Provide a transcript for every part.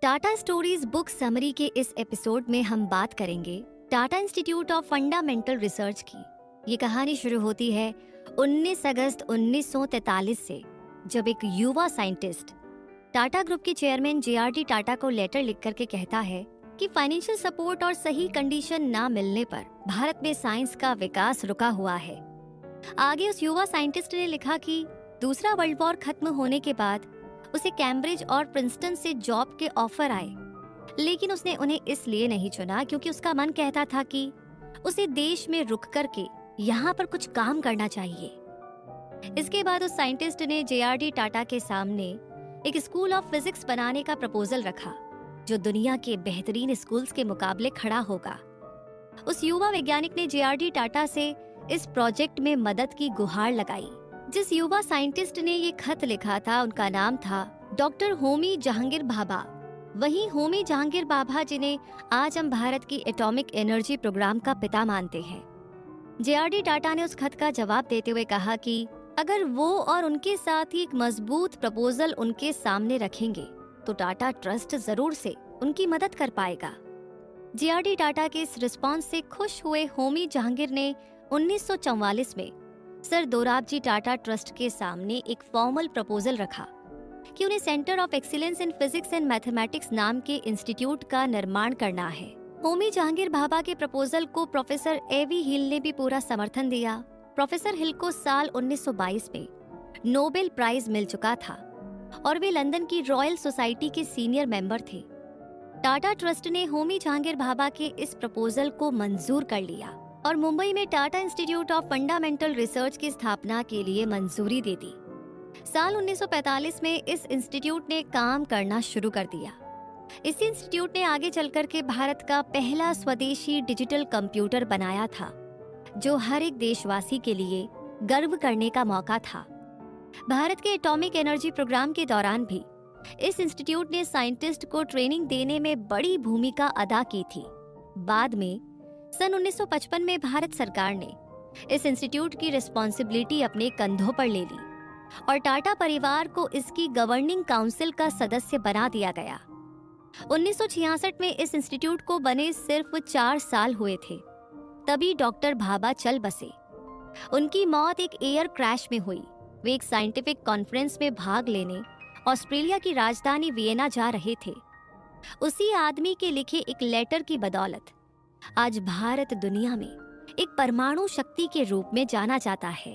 Tata stories book summary के इस episode में हम बात करेंगे Tata institute of fundamental research की। ये कहानी शुरू होती है 19 अगस्त 1943 से, जब एक युवा साइंटिस्ट टाटा ग्रुप के चेयरमैन जे.आर.डी. टाटा को लेटर लिख करके कहता है कि फाइनेंशियल सपोर्ट और सही कंडीशन ना मिलने पर भारत में साइंस का विकास रुका हुआ है। आगे उस युवा साइंटिस्ट ने लिखा कि दूसरा वर्ल्ड वॉर खत्म होने के बाद उसे कैम्ब्रिज और प्रिंसटन से जॉब के ऑफर आए, लेकिन उसने उन्हें इसलिए नहीं चुना क्योंकि उसका मन कहता था कि उसे देश में रुक करके यहाँ पर कुछ काम करना चाहिए। इसके बाद उस साइंटिस्ट ने जे.आर.डी. टाटा के सामने एक स्कूल ऑफ फिजिक्स बनाने का प्रपोजल रखा, जो दुनिया के बेहतरीन स्कूल्स के मुकाबले खड़ा होगा। उस युवा वैज्ञानिक ने जे.आर.डी. टाटा से इस प्रोजेक्ट में मदद की गुहार लगाई। जिस युवा साइंटिस्ट ने ये खत लिखा था, उनका नाम था डॉक्टर होमी जहांगीर भाभा। वही होमी जहांगीर भाभा जिन्हें आज हम भारत की एटॉमिक एनर्जी प्रोग्राम का पिता मानते हैं। जे.आर.डी. टाटा ने उस खत का जवाब देते हुए कहा कि अगर वो और उनके साथ ही एक मजबूत प्रपोजल उनके सामने रखेंगे तो टाटा ट्रस्ट जरूर से उनकी मदद कर पाएगा। जे.आर.डी. टाटा के इस रिस्पॉन्स से खुश हुए होमी जहांगीर ने 1944 में सर दोराबजी टाटा ट्रस्ट के सामने एक फॉर्मल प्रपोजल रखा कि उन्हें centre of excellence in physics and mathematics नाम के इंस्टीट्यूट का निर्माण करना है। होमी जहांगीर भाभा के प्रपोजल को प्रोफेसर ए.वी. हिल ने भी पूरा समर्थन दिया। प्रोफेसर हिल को साल 1922 में नोबेल प्राइज मिल चुका था और वे लंदन की रॉयल सोसाइटी के सीनियर मेंबर थे। टाटा ट्रस्ट ने होमी जहांगीर भाभा के इस प्रपोजल को मंजूर कर लिया और मुंबई में Tata institute of fundamental research की स्थापना के लिए मंजूरी दे दी। साल 1945 में इस इंस्टीट्यूट ने काम करना शुरू कर दिया। इस इंस्टीट्यूट ने आगे चलकर के भारत का पहला स्वदेशी डिजिटल कंप्यूटर बनाया था, जो हर एक देशवासी के लिए गर्व करने का मौका था। भारत के एटॉमिक एनर्जी प्रोग्राम के दौरान भी इस इंस्टीट्यूट ने साइंटिस्ट को ट्रेनिंग देने में बड़ी भूमिका अदा की थी। बाद में सन 1955 में भारत सरकार ने इस इंस्टीट्यूट की रिस्पॉन्सिबिलिटी अपने कंधों पर ले ली और टाटा परिवार को इसकी गवर्निंग काउंसिल का सदस्य बना दिया गया। 1966 में इस इंस्टीट्यूट को बने सिर्फ 4 साल हुए थे, तभी डॉक्टर भाभा चल बसे। उनकी मौत एक एयर क्रैश में हुई। वे एक साइंटिफिक कॉन्फ्रेंस में भाग लेने ऑस्ट्रेलिया की राजधानी वियना जा रहे थे। उसी आदमी के लिखे एक लेटर की बदौलत आज भारत दुनिया में एक परमाणु शक्ति के रूप में जाना जाता है।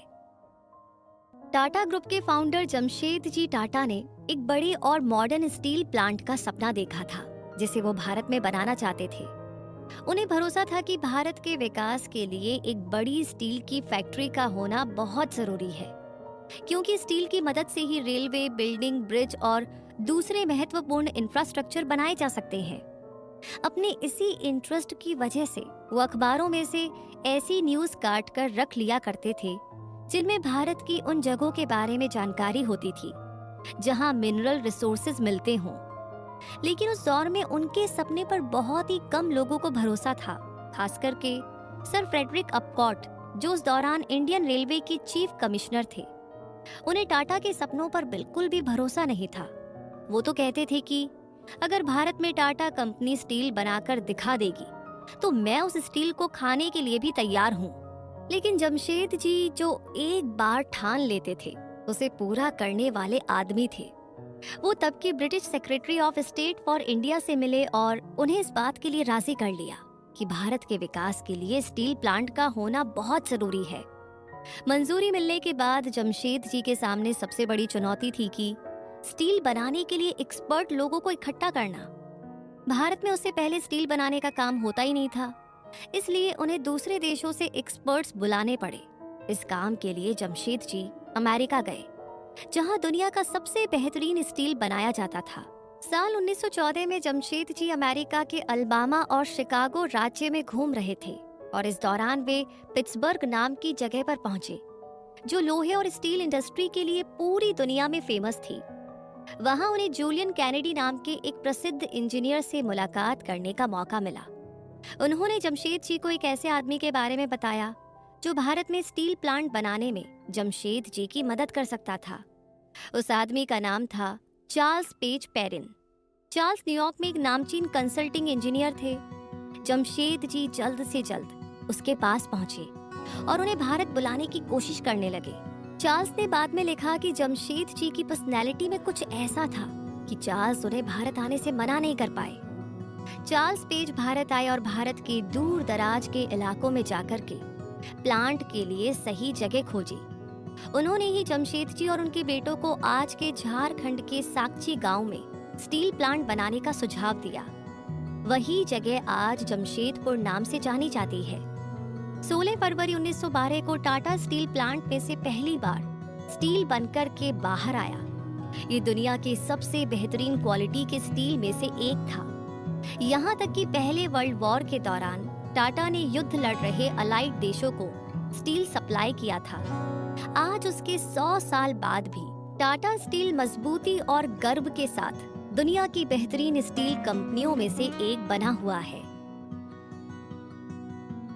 टाटा ग्रुप के फाउंडर जमशेदजी टाटा ने एक बड़े और मॉडर्न स्टील प्लांट का सपना देखा था, जिसे वो भारत में बनाना चाहते थे। उन्हें भरोसा था कि भारत के विकास के लिए एक बड़ी स्टील की फैक्ट्री का होना बहुत जरूरी है, क्योंकि स्टील की मदद से ही रेलवे, बिल्डिंग, ब्रिज और दूसरे महत्वपूर्ण इंफ्रास्ट्रक्चर बनाए जा सकते हैं। अपने इसी इंटरेस्ट की वजह से वो अखबारों में से ऐसी न्यूज काट कर रख लिया करते थे जिनमें भारत की उन जगहों के बारे में जानकारी होती थी जहां मिनरल रिसोर्सेज मिलते हों। लेकिन उस दौर में उनके सपने पर बहुत ही कम लोगों को भरोसा था, खास करके सर फ्रेडरिक अपकॉट, जो उस दौरान इंडियन रेलवे की चीफ कमिश्नर थे। उन्हें टाटा के सपनों पर बिल्कुल भी भरोसा नहीं था। वो तो कहते थे कि अगर भारत में टाटा कंपनी स्टील बनाकर दिखा देगी तो मैं उस स्टील को खाने के लिए भी तैयार हूँ। लेकिन जमशेद जी जो एक बार ठान लेते थे, उसे पूरा करने वाले आदमी थे। वो तब के British secretary of state for India से मिले और उन्हें इस बात के लिए राजी कर लिया कि भारत के विकास के लिए स्टील प्लांट का होना बहुत जरूरी है। मंजूरी मिलने के बाद जमशेद जी के सामने सबसे बड़ी चुनौती थी कि स्टील बनाने के लिए एक्सपर्ट लोगों को इकट्ठा करना। भारत में उससे पहले स्टील बनाने का काम होता ही नहीं था, इसलिए उन्हें दूसरे देशों से एक्सपर्ट्स बुलाने पड़े। इस काम के लिए जमशेद जी अमेरिका गए, जहां दुनिया का सबसे बेहतरीन स्टील बनाया जाता था। साल 1914 में जमशेद जी अमेरिका के अल्बामा और शिकागो राज्य में घूम रहे थे और इस दौरान वे पिट्सबर्ग नाम की जगह पर पहुंचे, जो लोहे और स्टील इंडस्ट्री के लिए पूरी दुनिया में फेमस थी। वहां उन्हें जूलियन कैनेडी नाम के एक प्रसिद्ध इंजीनियर से मुलाकात करने का मौका मिला। उन्होंने जमशेद जी को एक ऐसे आदमी के बारे में बताया जो भारत में स्टील प्लांट बनाने में जमशेद जी की मदद कर सकता था। उस आदमी का नाम था Charles page Perrin. Charles New York में एक नामचीन कंसल्टिंग इंजीनियर थे। जमशेद जी जल्द से जल्द उसके पास पहुंचे और उन्हें भारत बुलाने की कोशिश करने लगे। चार्ल्स ने बाद में लिखा कि जमशेद जी की पर्सनैलिटी में कुछ ऐसा था कि चार्ल्स उन्हें भारत आने से मना नहीं कर पाए। चार्ल्स पेज भारत आए और भारत के दूर दराज के इलाकों में जाकर के प्लांट के लिए सही जगह खोजी। उन्होंने ही जमशेद जी और उनके बेटों को आज के झारखंड के साकची गांव में स्टील प्लांट बनाने का सुझाव दिया। वही जगह आज जमशेदपुर नाम से जानी जाती है। 16 फरवरी 1912 को टाटा स्टील प्लांट में से पहली बार स्टील बनकर के बाहर आया। ये दुनिया के सबसे बेहतरीन क्वालिटी के स्टील में से एक था। यहाँ तक कि पहले वर्ल्ड वॉर के दौरान टाटा ने युद्ध लड़ रहे अलाइड देशों को स्टील सप्लाई किया था। आज उसके 100 साल बाद भी टाटा स्टील मजबूती और गर्व के साथ दुनिया की बेहतरीन स्टील कंपनियों में से एक बना हुआ है।